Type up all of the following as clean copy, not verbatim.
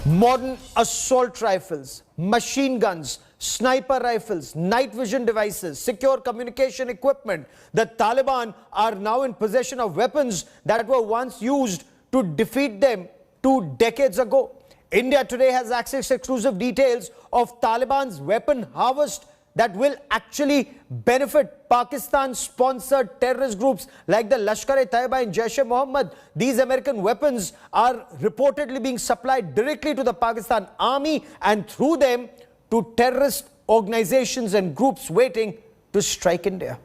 Modern assault rifles, machine guns, sniper rifles, night vision devices, secure communication equipment. The Taliban are now in possession of weapons that were once used to defeat them 2 decades ago. India today has access to exclusive details of Taliban's weapon harvest that will actually benefit Pakistan-sponsored terrorist groups like the Lashkar-e-Taiba and Jaish-e-Mohammed. These American weapons are reportedly being supplied directly to the Pakistan army and through them to terrorist organizations and groups waiting to strike India.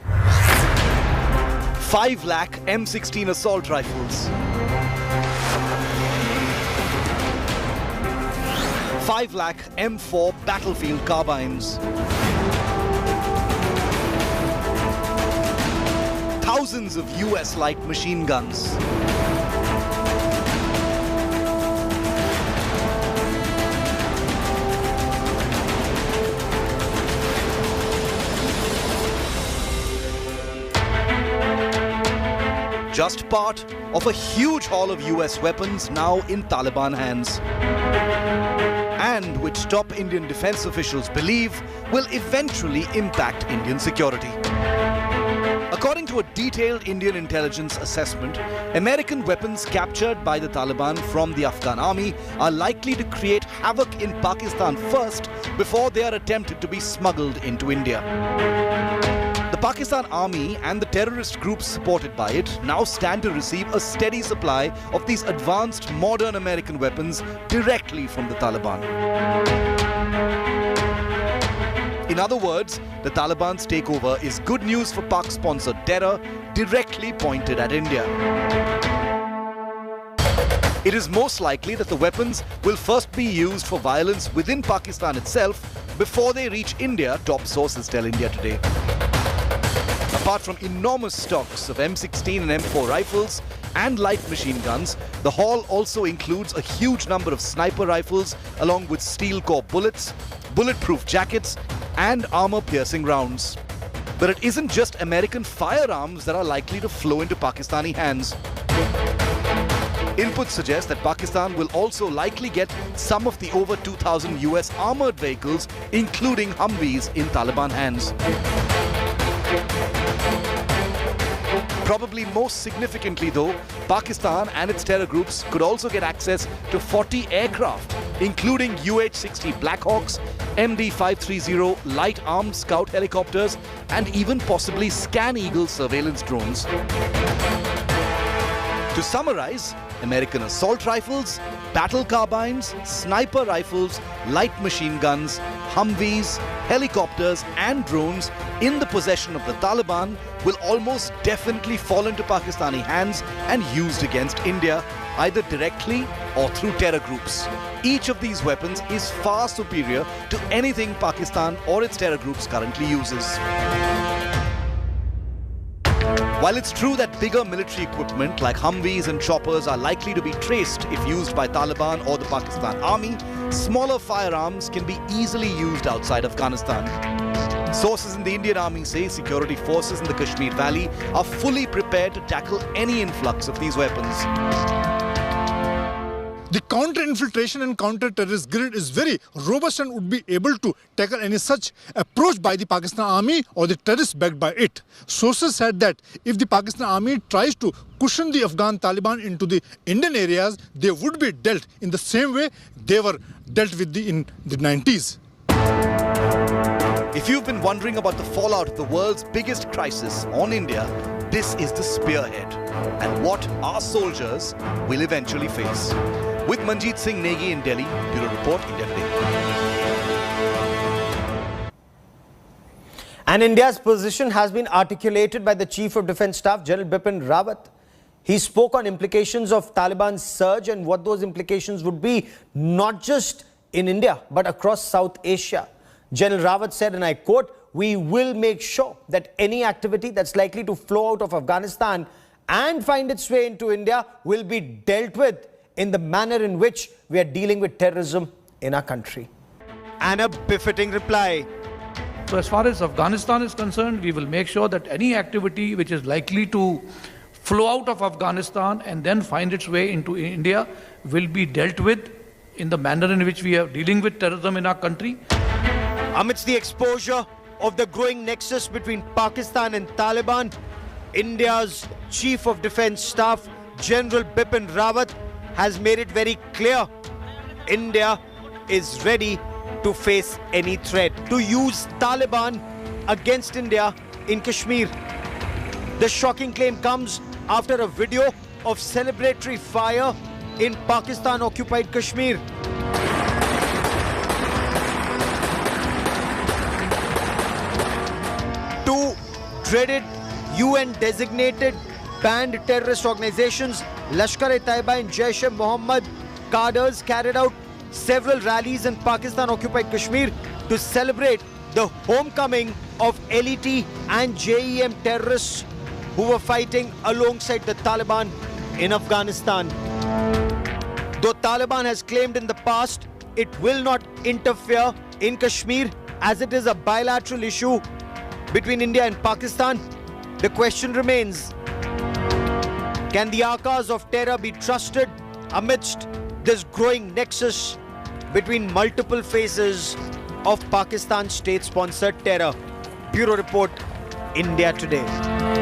5 lakh M16 assault rifles. 5 lakh M4 battlefield carbines. Thousands of US light machine guns. Just part of a huge haul of US weapons now in Taliban hands, and which top Indian defense officials believe will eventually impact Indian security. According to a detailed Indian intelligence assessment, American weapons captured by the Taliban from the Afghan army are likely to create havoc in Pakistan first before they are attempted to be smuggled into India. The Pakistan army and the terrorist groups supported by it now stand to receive a steady supply of these advanced modern American weapons directly from the Taliban. In other words, the Taliban's takeover is good news for Pak-sponsored terror directly pointed at India. It is most likely that the weapons will first be used for violence within Pakistan itself before they reach India, top sources tell India Today. Apart from enormous stocks of M16 and M4 rifles and light machine guns, the haul also includes a huge number of sniper rifles along with steel core bullets, bulletproof jackets and armor-piercing rounds. But it isn't just American firearms that are likely to flow into Pakistani hands. Inputs suggest that Pakistan will also likely get some of the over 2,000 US armored vehicles, including Humvees, in Taliban hands. Probably most significantly though, Pakistan and its terror groups could also get access to 40 aircraft, including UH-60 Black Hawks, MD-530 light armed scout helicopters, and even possibly Scan Eagle surveillance drones. To summarize, American assault rifles, battle carbines, sniper rifles, light machine guns, Humvees, helicopters and drones in the possession of the Taliban will almost definitely fall into Pakistani hands and used against India, either directly or through terror groups. Each of these weapons is far superior to anything Pakistan or its terror groups currently uses. While it's true that bigger military equipment like Humvees and choppers are likely to be traced if used by Taliban or the Pakistan army, smaller firearms can be easily used outside Afghanistan. Sources in the Indian army say security forces in the Kashmir Valley are fully prepared to tackle any influx of these weapons. The counter-infiltration and counter-terrorist grid is very robust and would be able to tackle any such approach by the Pakistan army or the terrorists backed by it. Sources said that if the Pakistan army tries to cushion the Afghan Taliban into the Indian areas, they would be dealt in the same way they were dealt with in the 90s. If you've been wondering about the fallout of the world's biggest crisis on India, this is the spearhead and what our soldiers will eventually face. With Manjeet Singh Negi in Delhi, Bureau Report, India Today. And India's position has been articulated by the Chief of Defence Staff, General Bipin Rawat. He spoke on implications of Taliban's surge and what those implications would be, not just in India, but across South Asia. General Rawat said, and I quote, "We will make sure that any activity that's likely to flow out of Afghanistan and find its way into India will be dealt with in the manner in which we are dealing with terrorism in our country." And a befitting reply. So as far as Afghanistan is concerned, we will make sure that any activity which is likely to flow out of Afghanistan and then find its way into India will be dealt with in the manner in which we are dealing with terrorism in our country. Amidst the exposure of the growing nexus between Pakistan and Taliban, India's Chief of Defence Staff, General Bipin Rawat, has made it very clear India is ready to face any threat, to use Taliban against India in Kashmir. The shocking claim comes after a video of celebratory fire in Pakistan-occupied Kashmir. Two dreaded UN-designated banned terrorist organizations, Lashkar-e-Taiba and Jaish-e-Mohammed cadres, carried out several rallies in Pakistan-occupied Kashmir to celebrate the homecoming of LET and JEM terrorists who were fighting alongside the Taliban in Afghanistan. Though Taliban has claimed in the past it will not interfere in Kashmir as it is a bilateral issue between India and Pakistan, the question remains, can the Akas of terror be trusted amidst this growing nexus between multiple phases of Pakistan state-sponsored terror? Bureau Report, India Today.